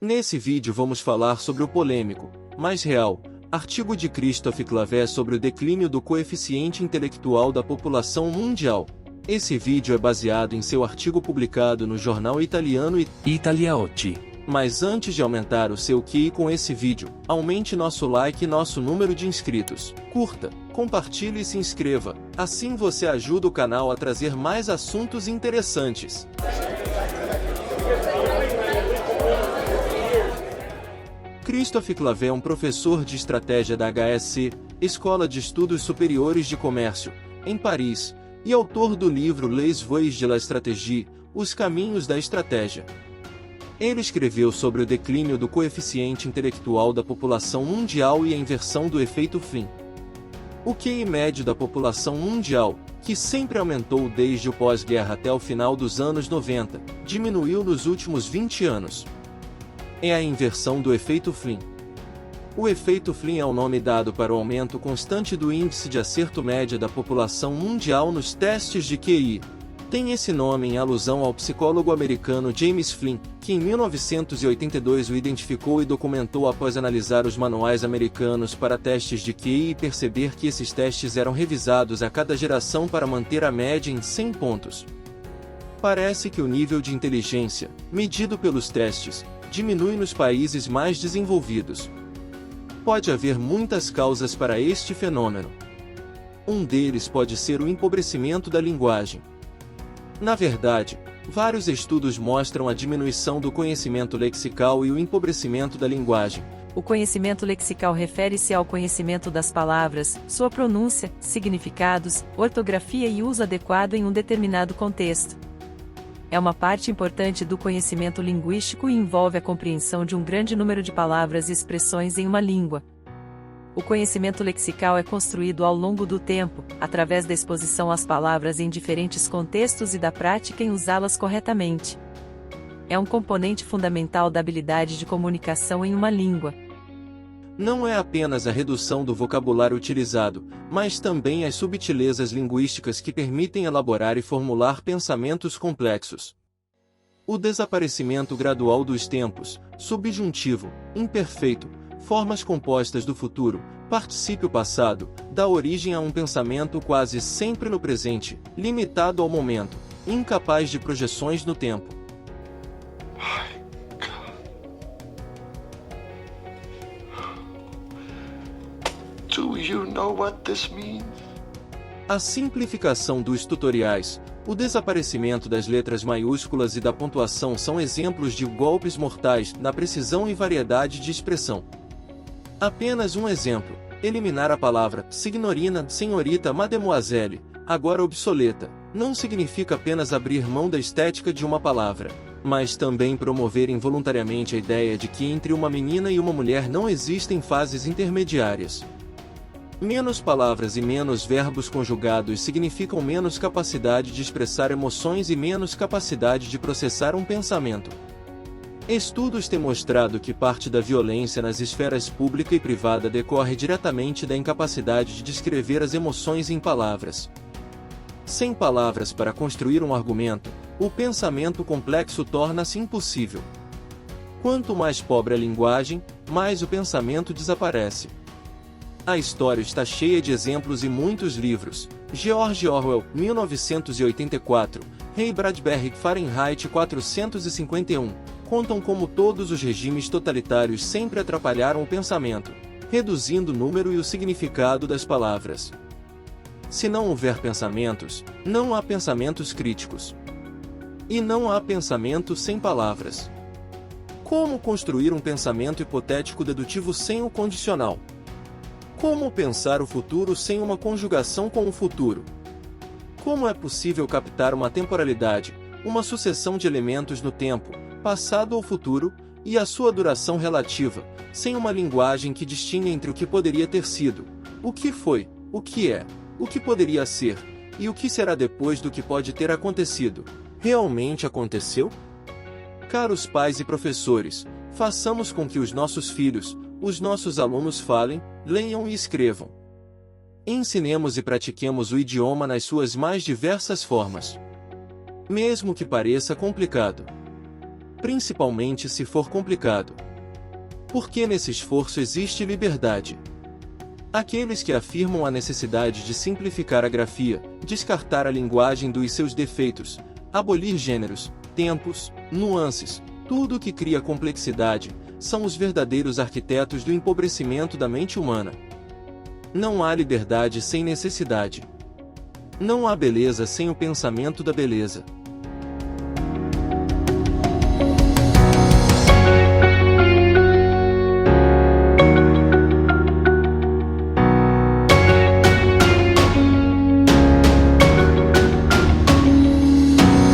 Nesse vídeo vamos falar sobre o polêmico, mas real, artigo de Christophe Clavier sobre o declínio do coeficiente intelectual da população mundial. Esse vídeo é baseado em seu artigo publicado no jornal italiano Italiotti. Mas antes de aumentar o seu QI com esse vídeo, aumente nosso like e nosso número de inscritos. Curta, compartilhe e se inscreva, assim você ajuda o canal a trazer mais assuntos interessantes. Christophe Clavier é um professor de estratégia da HEC, Escola de Estudos Superiores de Comércio, em Paris, e autor do livro Les Voies de la Stratégie, Os Caminhos da Estratégia. Ele escreveu sobre o declínio do coeficiente intelectual da população mundial e a inversão do efeito Flynn. O QI médio da população mundial, que sempre aumentou desde o pós-guerra até o final dos anos 90, diminuiu nos últimos 20 anos. É a inversão do efeito Flynn. O efeito Flynn é o nome dado para o aumento constante do índice de acerto média da população mundial nos testes de QI. Tem esse nome em alusão ao psicólogo americano James Flynn, que em 1982 o identificou e documentou após analisar os manuais americanos para testes de QI e perceber que esses testes eram revisados a cada geração para manter a média em 100 pontos. Parece que o nível de inteligência, medido pelos testes, diminui nos países mais desenvolvidos. Pode haver muitas causas para este fenômeno. Um deles pode ser o empobrecimento da linguagem. Na verdade, vários estudos mostram a diminuição do conhecimento lexical e o empobrecimento da linguagem. O conhecimento lexical refere-se ao conhecimento das palavras, sua pronúncia, significados, ortografia e uso adequado em um determinado contexto. É uma parte importante do conhecimento linguístico e envolve a compreensão de um grande número de palavras e expressões em uma língua. O conhecimento lexical é construído ao longo do tempo, através da exposição às palavras em diferentes contextos e da prática em usá-las corretamente. É um componente fundamental da habilidade de comunicação em uma língua. Não é apenas a redução do vocabulário utilizado, mas também as subtilezas linguísticas que permitem elaborar e formular pensamentos complexos. O desaparecimento gradual dos tempos, subjuntivo, imperfeito, formas compostas do futuro, particípio passado, dá origem a um pensamento quase sempre no presente, limitado ao momento, incapaz de projeções no tempo. Do you know what this means? A simplificação dos tutoriais, o desaparecimento das letras maiúsculas e da pontuação são exemplos de golpes mortais na precisão e variedade de expressão. Apenas um exemplo: eliminar a palavra signorina, senhorita, mademoiselle, agora obsoleta, não significa apenas abrir mão da estética de uma palavra, mas também promover involuntariamente a ideia de que entre uma menina e uma mulher não existem fases intermediárias. Menos palavras e menos verbos conjugados significam menos capacidade de expressar emoções e menos capacidade de processar um pensamento. Estudos têm mostrado que parte da violência nas esferas pública e privada decorre diretamente da incapacidade de descrever as emoções em palavras. Sem palavras para construir um argumento, o pensamento complexo torna-se impossível. Quanto mais pobre a linguagem, mais o pensamento desaparece. A história está cheia de exemplos e muitos livros. George Orwell, 1984, Ray Bradbury, Fahrenheit 451, contam como todos os regimes totalitários sempre atrapalharam o pensamento, reduzindo o número e o significado das palavras. Se não houver pensamentos, não há pensamentos críticos. E não há pensamento sem palavras. Como construir um pensamento hipotético dedutivo sem o condicional? Como pensar o futuro sem uma conjugação com o futuro? Como é possível captar uma temporalidade, uma sucessão de elementos no tempo, passado ou futuro, e a sua duração relativa, sem uma linguagem que distinga entre o que poderia ter sido, o que foi, o que é, o que poderia ser, e o que será depois do que pode ter acontecido? Realmente aconteceu? Caros pais e professores, façamos com que os nossos filhos, os nossos alunos falem, leiam e escrevam. Ensinemos e pratiquemos o idioma nas suas mais diversas formas. Mesmo que pareça complicado. principalmente se for complicado. Porque nesse esforço existe liberdade. Aqueles que afirmam a necessidade de simplificar a grafia, descartar a linguagem dos seus defeitos, abolir gêneros, tempos, nuances, tudo o que cria complexidade, são os verdadeiros arquitetos do empobrecimento da mente humana. Não há liberdade sem necessidade. Não há beleza sem o pensamento da beleza.